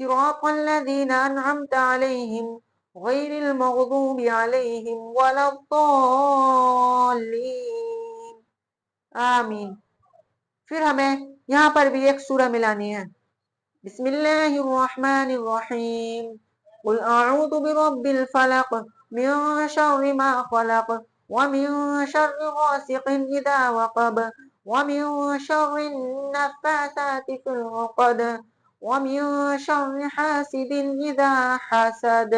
صراط الذين أنعمت عليهم غير المغضوب عليهم ولا الضالين آمین۔ پھر ہمیں یہاں پر بھی ایک سورہ ملانی ہے۔ بسم اللہ الرحمن الرحیم قل اعوذ برب الفلق من شر ما خلق ومن شر غاسق اذا وقب ومن شر النفاثات في العقد ومن شر حاسد اذا حسد۔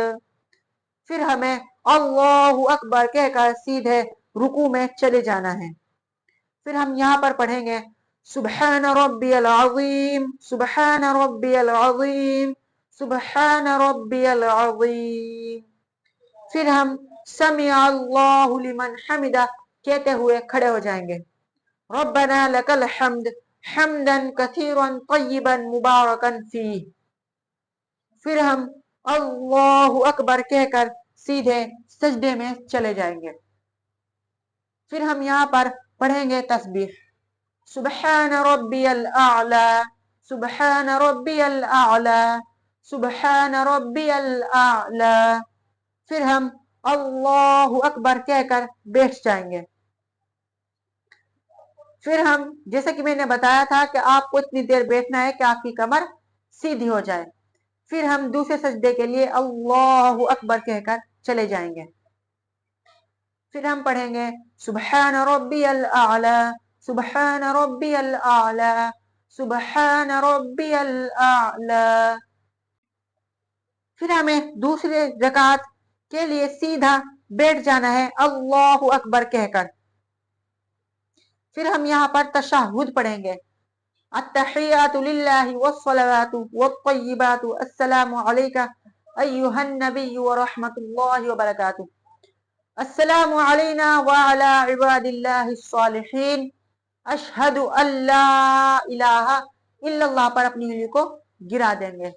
پھر ہمیں اللہ اکبر کہہ کر سیدھے رکوع میں چلے جانا ہے۔ پھر ہم یہاں پر پڑھیں گے سبحان ربی العظیم سبحان ربی العظیم سبحان ربی العظیم۔ پھر ہم سمع اللہ لمن حمدہ کہتے ہوئے کھڑے ہو جائیں گے۔ ربنا لک الحمد حمدا کثیرا طیبا مبارکا فیہ۔ پھر ہم اللہ اکبر کہہ کر سیدھے سجدے میں چلے جائیں گے۔ پھر ہم یہاں پر پڑھیں گے تسبیح سبحان ربی الاعلی سبحان ربی الاعلی سبحان ربی الاعلی۔ پھر ہم اللہ اکبر کہہ کر بیٹھ جائیں گے۔ پھر ہم جیسے کہ میں نے بتایا تھا کہ آپ کو اتنی دیر بیٹھنا ہے کہ آپ کی کمر سیدھی ہو جائے۔ پھر ہم دوسرے سجدے کے لیے اللہ اکبر کہہ کر چلے جائیں گے۔ پھر ہم پڑھیں گے سبحان ربی الاعلی سبحان ربی الاعلی سبحان ربی الاعلی۔ پھر ہمیں دوسرے رکعت کے لیے سیدھا بیٹھ جانا ہے اللہ اکبر کہہ کر۔ پھر ہم یہاں پر تشہد پڑھیں گے التحیات للہ والصلوات والطیبات السلام علیک ایہا النبی ورحمۃ اللہ وبرکاتہ السلام علینا وعلی عباد اللہ الصالحین اشہد ان لا الہ الا اللہ پر اپنی انگلی کو گرا دیں گے۔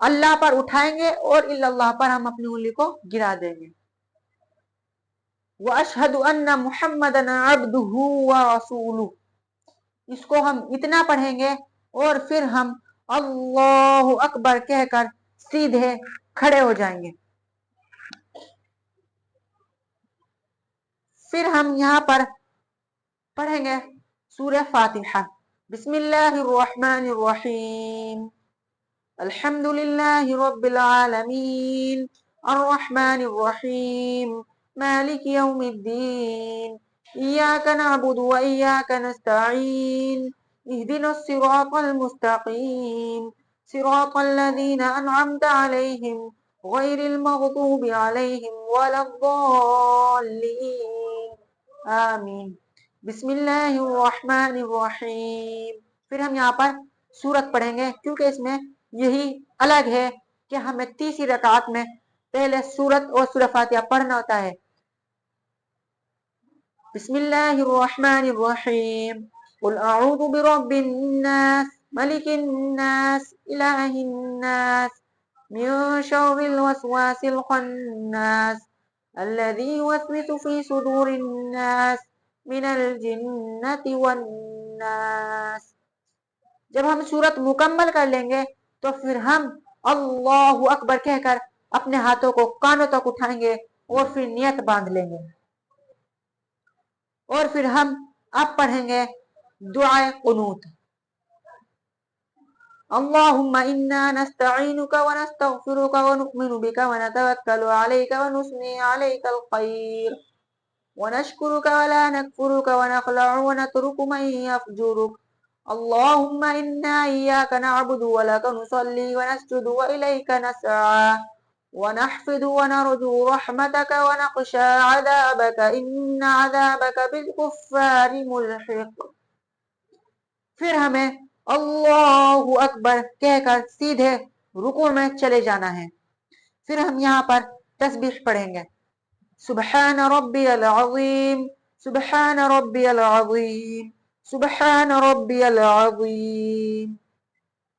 اللہ پر اٹھائیں گے اور الا اللہ پر ہم اپنی انگلی کو گرا دیں گے۔ واشہد ان محمدا عبدہ ورسولہ، اس کو ہم اتنا پڑھیں گے اور پھر ہم اللہ اکبر کہہ کر سیدھے کھڑے ہو جائیں گے۔ پھر ہم یہاں پر پڑھیں گے سورہ فاتحہ بسم اللہ الرحمن الرحیم الحمد للہ رب العالمین الرحمن الرحیم مالک یوم الدین ایاک نعبد و ایاک نستعین اہدنا الصراط المستقیم صراط الذین انعمت علیہم غیر المغضوب علیہم ولا الضالین آمین۔ بسم اللہ الرحمن الرحیم۔ پھر ہم یہاں پر سورت پڑھیں گے کیونکہ اس میں یہی الگ ہے کہ ہمیں تیسری رکعت میں پہلے سورت اور سورہ فاتحہ پڑھنا ہوتا ہے۔ بسم اللہ الرحمن الرحیم قل اعوذ برب الناس ملک الناس الہ الناس من شر الوسواس الخناس الذي يوسوس في صدور الناس من الجنة والناس۔ جب ہم سورت مکمل کر لیں گے تو پھر ہم اللہ اکبر کہہ کر اپنے ہاتھوں کو کانوں تک اٹھائیں گے اور پھر نیت باندھ لیں گے، اور پھر ہم اب پڑھیں گے دعائے قنوت اللہم انا نستعینک ونستغفرک ونؤمن بک ونتوکل علیک ونثنی علیک الخیر ونشکرک ولا نکفرک ونخلع ونترک من یفجرک اللہم انا ایاک نعبد ولک نصلی ونسجد وإلیک نسعى ونحفظ ونرجو رحمتك ونخشى عذابك إن عذابك بالكفار ملحق۔ پھر ہمیں اللہ اکبر کہہ کر سیدھے رکوع میں چلے جانا ہے۔ پھر ہم یہاں پر تسبیح پڑھیں گے سبحان ربی العظیم سبحان ربی العظیم سبحان ربی العظیم۔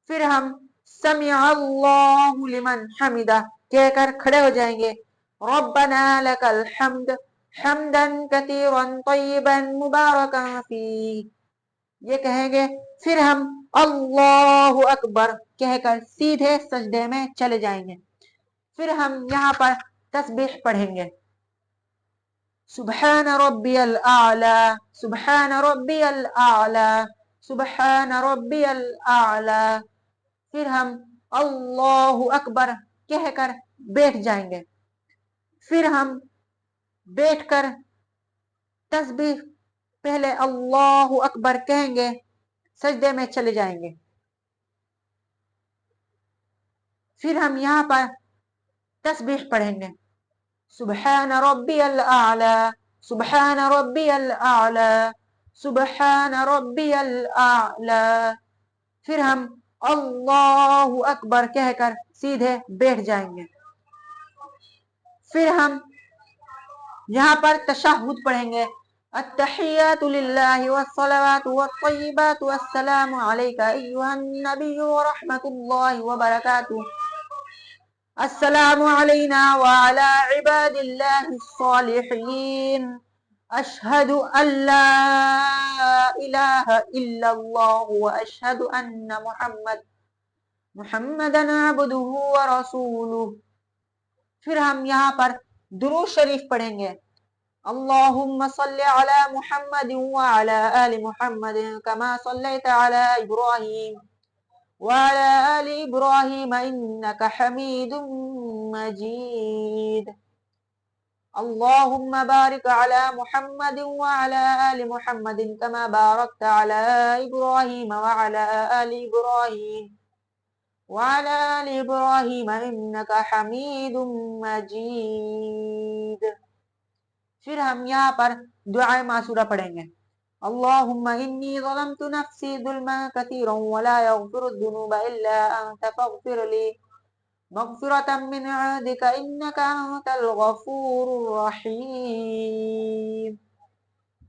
پھر ہم سمع اللہ لمن حمدہ کہہ کر کھڑے ہو جائیں گے ربنا لک الحمد حمدا کثیرا طیبا مبارکا فیہ، یہ کہیں گے۔ پھر ہم اللہ اکبر کہہ کر سیدھے سجدے میں چلے جائیں گے. پھر ہم یہاں پر تسبیح پڑھیں گے. سبحان ربی الاعلی، سبحان ربی الاعلی، سبحان ربی الاعلی. پھر ہم اللہ اکبر کہہ کر بیٹھ جائیں گے. پھر ہم بیٹھ کر تسبیح پہلے اللہ اکبر کہیں گے، سجدے میں چلے جائیں گے. پھر ہم یہاں پر تسبیح پڑھیں گے. سبحان ربی الاعلی، سبحان ربی الاعلی، سبحان ربی الاعلی. پھر ہم اللہ اکبر کہہ کر سیدھے بیٹھ جائیں گے. پھر ہم یہاں پر تشہد پڑھیں گے. التحیات للہ والصلوات والطیبات والسلام علیک ایہا النبی ورحمۃ اللہ وبرکاتہ. السلام علینا وعلی عباد اللہ الصالحین. اشہد ان لا الہ الا اللہ واشہد ان محمدا عبدہ ورسولہ. پھر ہم یہاں پر درود شریف پڑھیں گے. اللہم صل علی محمد وعلی آل محمد کما صلیت علی ابراہیم وعلی آل ابراہیم انک حمید مجید. اللہم بارک علی محمد وعلی آل محمد کما بارکت علی ابراہیم وعلی آل ابراہیم وعلی آل ابراہیم انک حمید مجید. پھر ہم یہاں پر دعائے معصورہ پڑھیں گے. اللہم انی ظلمت نفسی ظلما کثیرا ولا یغفر الذنوب الا انت فاغفر لی مغفرة من عندك انک انت الغفور الرحیم.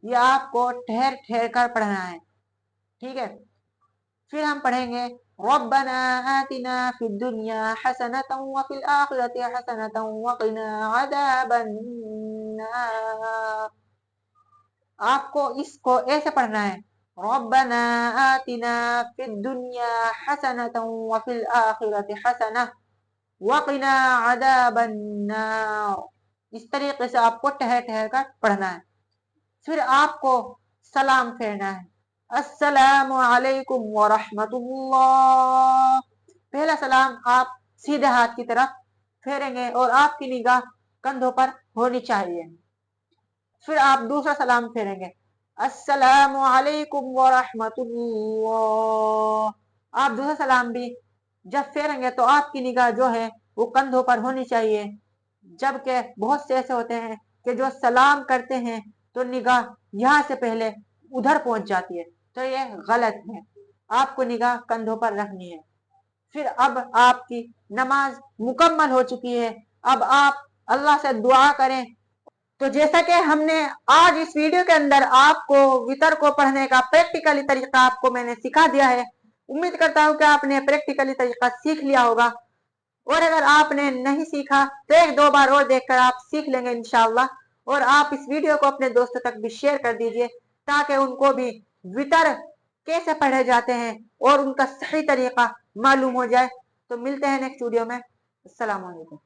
یہ آپ کو ٹھہر ٹھہر کر پڑھنا ہے، ٹھیک ہے. پھر ہم پڑھیں گے ربنا آتنا فی الدنیا حسنة وفی الآخرة حسنة وقنا عذاب النار. آپ کو اس کو ایسے پڑھنا ہے ربنا آتنا فی الدنیا حسنة وفی الآخرة حسنة وقنا عذاب النار. اس طریقے سے آپ کو ٹھہر ٹھہر کر پڑھنا ہے. پھر آپ کو سلام پھیرنا ہے. السلام علیکم ورحمۃ اللہ. پہلا سلام آپ سیدھے ہاتھ کی طرف پھیریں گے اور آپ کی نگاہ کندھوں پر ہونی چاہیے. پھر آپ دوسرا سلام پھیریں گے. السلام علیکم ورحمۃ اللہ. آپ دوسرا سلام بھی جب پھیریں گے تو آپ کی نگاہ جو ہے وہ کندھوں پر ہونی چاہیے. جبکہ بہت سے ایسے ہوتے ہیں کہ جو سلام کرتے ہیں تو نگاہ یہاں سے پہلے ادھر پہنچ جاتی ہے، تو یہ غلط ہے. آپ کو نگاہ کندھوں پر رکھنی ہے. پھر اب آپ کی نماز مکمل ہو چکی ہے. اب آپ اللہ سے دعا کریں. تو جیسا کہ ہم نے آج اس ویڈیو کے اندر آپ کو وتر کو پڑھنے کا پریکٹیکلی طریقہ آپ کو میں نے سکھا دیا ہے. امید کرتا ہوں کہ آپ نے پریکٹیکلی طریقہ سیکھ لیا ہوگا. اور اگر آپ نے نہیں سیکھا تو ایک دو بار اور دیکھ کر آپ سیکھ لیں گے انشاءاللہ. اور آپ اس ویڈیو کو اپنے دوستوں تک بھی شیئر کر دیجئے تاکہ ان کو بھی وتر کیسے پڑھے جاتے ہیں اور ان کا صحیح طریقہ معلوم ہو جائے. تو ملتے ہیں نیکسٹ ویڈیو میں. السلام علیکم.